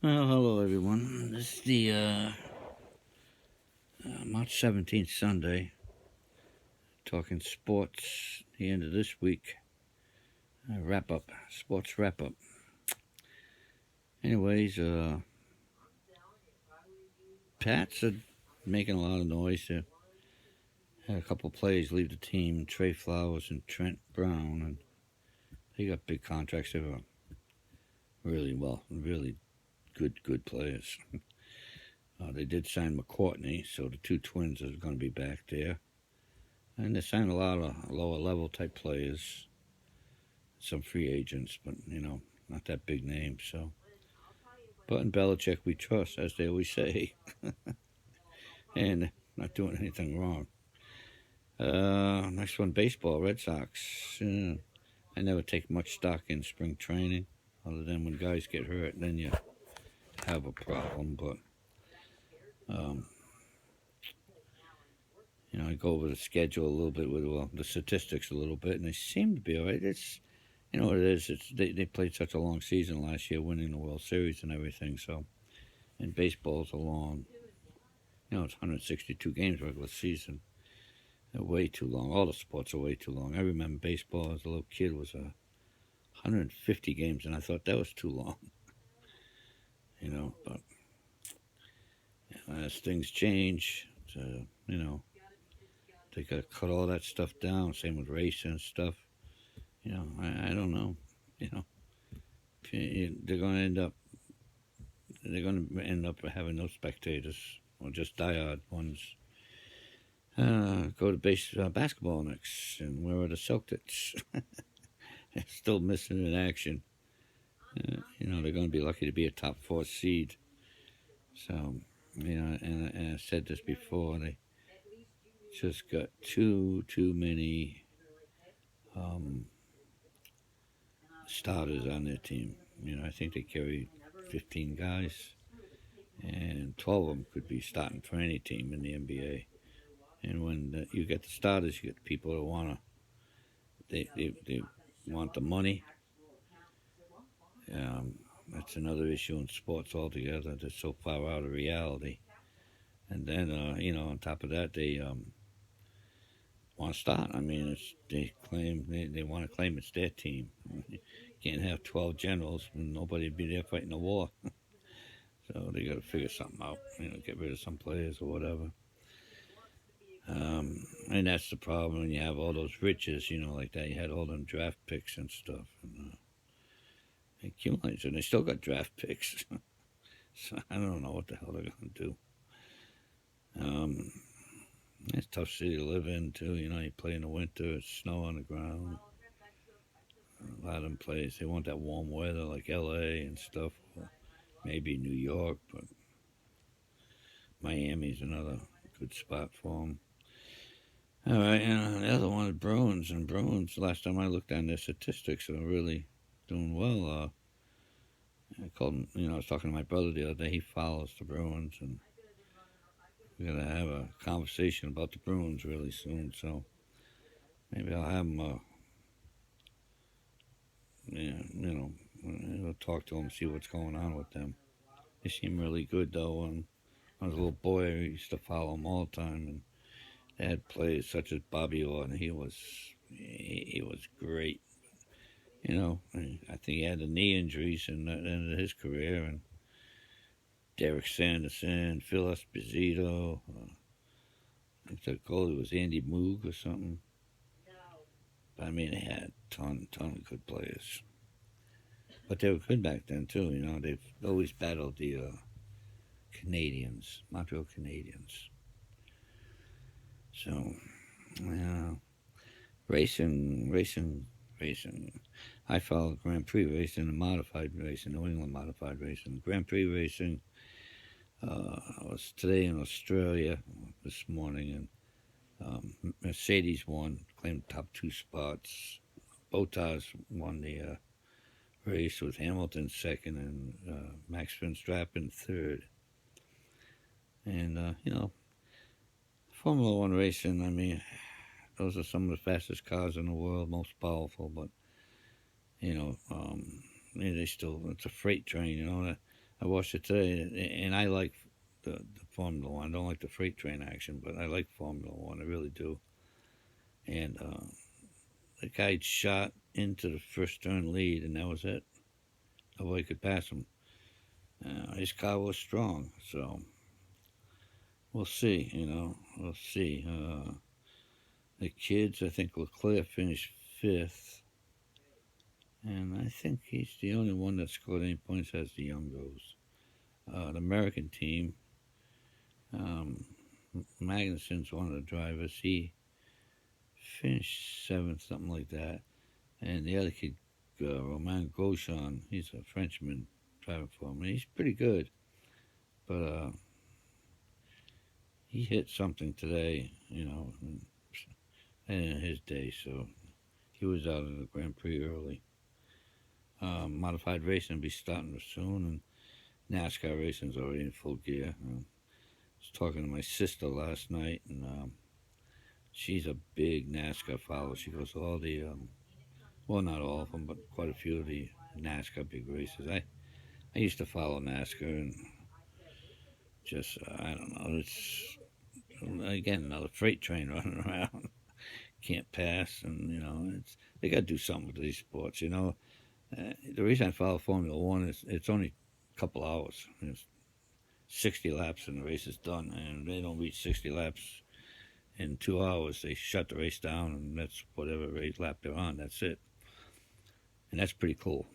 Well, hello everyone. This is the March 17th Sunday, talking sports, the end of this week. Wrap up, sports wrap up. Anyways, Pats are making a lot of noise. They had a couple players leave the team, Trey Flowers and Trent Brown, and they got big contracts. They were really good players. They did sign McCourtney, so the two twins are going to be back there. And they signed a lot of lower level type players, some free agents, but not that big name. So, but in Belichick we trust, as they always say, and not doing anything wrong. Next one, baseball, Red Sox. I never take much stock in spring training, other than when guys get hurt, then you have a problem. But I go over the schedule a little bit with the statistics a little bit, and they seem to be all right. It's what it is. They played such a long season last year, winning the World Series and everything. So, and baseball's a long, it's 162 games regular season. They're way too long. All the sports are way too long. I remember baseball as a little kid was 150 games, and I thought that was too long. But as things change, they got to cut all that stuff down. Same with racing and stuff. I don't know. They're going to end up having no spectators or just diehard ones. Go to basketball next, and where are the Celtics? Still missing in action. They're going to be lucky to be a top 4 seed. So, and I said this before, they just got too many starters on their team. I think they carry 15 guys, and 12 of them could be starting for any team in the NBA. And when you get the starters, you get the people that they want the money. That's another issue in sports altogether. They're so far out of reality. And then, on top of that, they want to start. I mean, they want to claim it's their team. You can't have 12 generals and nobody be there fighting the war. So they got to figure something out. Get rid of some players or whatever. And that's the problem when you have all those riches, like that. You had all them draft picks and stuff. And accumulates, and they still got draft picks. So I don't know what the hell they're going to do. It's a tough city to live in, too. You play in the winter, it's snow on the ground. A lot of them places, they want that warm weather like LA and stuff. Or maybe New York, but Miami's another good spot for them. All right, the other one is Bruins. And Bruins, last time I looked on their statistics, are really doing well. I called him, I was talking to my brother the other day. He follows the Bruins, and we're going to have a conversation about the Bruins really soon. So maybe I'll have him, I'll talk to him, see what's going on with them. They seem really good, though. And when I was a little boy, I used to follow them all the time, and they had players such as Bobby Orr, and he was great. I think he had the knee injuries in the end of his career, and Derek Sanderson, Phil Esposito. I think the goalie was Andy Moog or something. But I mean, they had a ton of good players. But they were good back then too. They've always battled the Canadians, Montreal Canadiens. So, racing. I follow Grand Prix racing and modified racing, New England modified racing. Grand Prix racing, I was today in Australia this morning, and Mercedes won, claimed top 2 spots. Bottas won the race with Hamilton second and Max Verstappen third. And, Formula One racing, I mean, those are some of the fastest cars in the world, most powerful, but, they still, it's a freight train, I watched it today, and I like the Formula One. I don't like the freight train action, but I like Formula One. I really do. And the guy shot into the first turn lead, and that was it. Nobody could pass him. His car was strong, so we'll see. We'll see. The kids, I think Leclerc finished fifth, and I think he's the only one that scored any points as the young goes. The American team, um, Magnuson's one of the drivers. He finished seventh, something like that. And the other kid, Romain Grosjean, he's a Frenchman driving for him. And he's pretty good, but he hit something today, in his day, so he was out of the Grand Prix early. Modified racing will be starting soon, and NASCAR racing's already in full gear. I was talking to my sister last night, and she's a big NASCAR follower. She goes to all the, well, not all of them, but quite a few of the NASCAR big races. I used to follow NASCAR, and just, I don't know, it's, again, another freight train running around. Can't pass, and, they got to do something with these sports, The reason I follow Formula One is it's only a couple hours. It's 60 laps and the race is done, and they don't reach 60 laps in 2 hours. They shut the race down, and that's whatever race lap they're on. That's it, and that's pretty cool.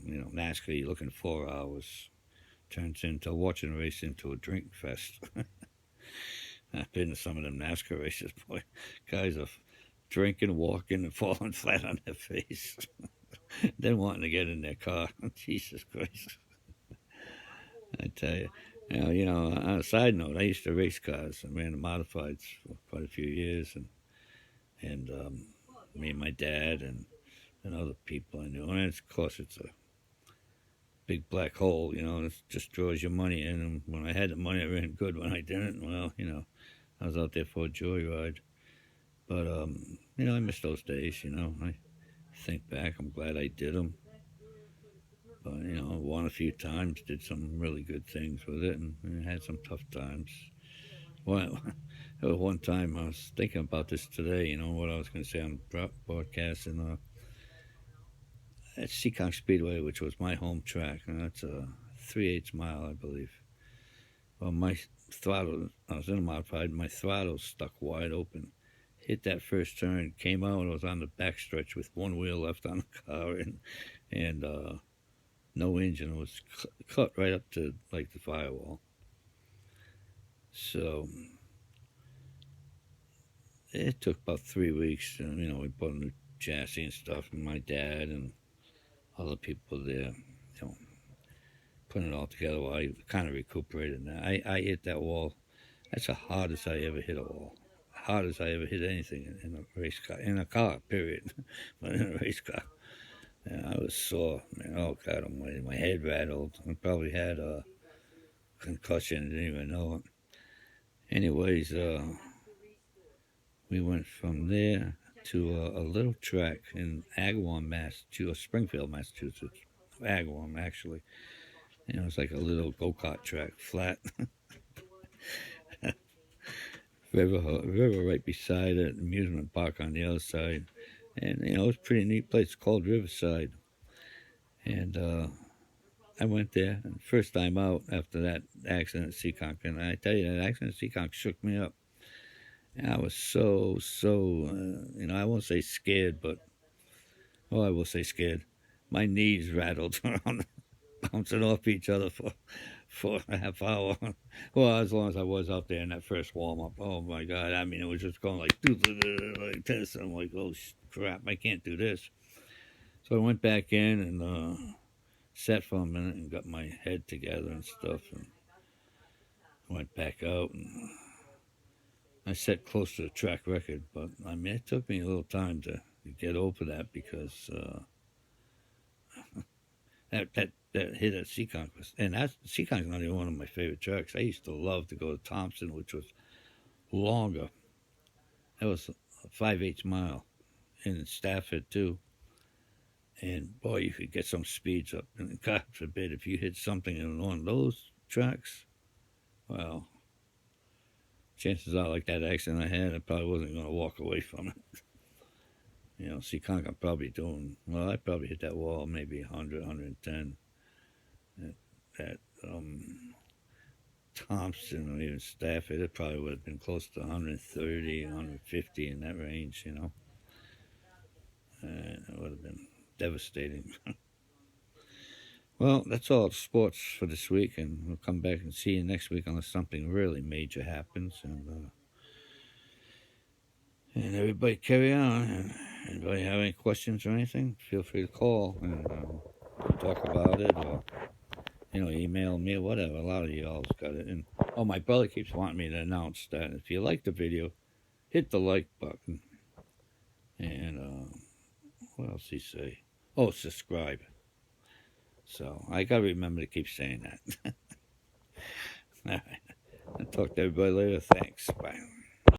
NASCAR, you're looking 4 hours, turns into watching a race into a drink fest. I've been to some of them NASCAR races, boy. Guys are drinking, walking, and falling flat on their face. Then wanting to get in their car. Jesus Christ. I tell you. On a side note, I used to race cars. I ran the modifieds for quite a few years, and me and my dad and other people I knew. And of course, it's a big black hole. It just draws your money in. And when I had the money, I ran good. When I didn't, well, I was out there for a joyride. But I miss those days. I think back. I'm glad I did them. But won a few times, did some really good things with it, and had some tough times. Well, one time I was thinking about this today. What I was going to say on broadcast, and at Seekonk Speedway, which was my home track, and that's a 3/8 mile, I believe. Well, my throttle, I was in a modified, my throttle stuck wide open. Hit that first turn, came out, I was on the backstretch with one wheel left on the car, and no engine. It was cut right up to like the firewall. So it took about 3 weeks. We bought a new chassis and stuff, and my dad and other people there, putting it all together while I kind of recuperated. Now I hit that wall. That's the hardest I ever hit a wall. Hardest I ever hit anything in a race car, in a car, period. But in a race car. I was sore, man. Oh God Almighty, my head rattled. I probably had a concussion. Didn't even know it. Anyways, we went from there to a little track in Agawam, Massachusetts, Springfield, Massachusetts. Agawam, actually. It was like a little go-kart track, flat. river right beside it, amusement park on the other side. And, it was a pretty neat place. It's called Riverside. And I went there, and first time out after that accident at Seekonk. And I tell you, that accident at Seekonk shook me up. And I was so, I won't say scared, but, I will say scared. My knees rattled around, bouncing off each other for a half hour. Well, as long as I was out there in that first warm up. Oh my God. I mean, it was just going like this. I'm like, oh crap, I can't do this. So I went back in and sat for a minute and got my head together and stuff, and went back out, and I set close to the track record. But I mean, it took me a little time to get over that, because that hit at Seekonk was, and Seekonk's not even one of my favorite tracks. I used to love to go to Thompson, which was longer. That was a 5/8 mile, in Stafford too. And boy, you could get some speeds up. And God forbid, if you hit something in one of those tracks, well, chances are, like that accident I had, I probably wasn't going to walk away from it. You know, Seekonk probably doing, well, I probably hit that wall maybe 100, 110. At Thompson or even Stafford, it probably would have been close to 130, 150 in that range, you know. It would have been devastating. Well, that's all sports for this week, and we'll come back and see you next week unless something really major happens. And everybody carry on. And anybody have any questions or anything, feel free to call and talk about it, or email me or whatever. A lot of y'all's got it. And my brother keeps wanting me to announce that if you like the video, hit the like button. And what else he say? Oh, subscribe. So I gotta remember to keep saying that. All right. I'll talk to everybody later. Thanks. Bye.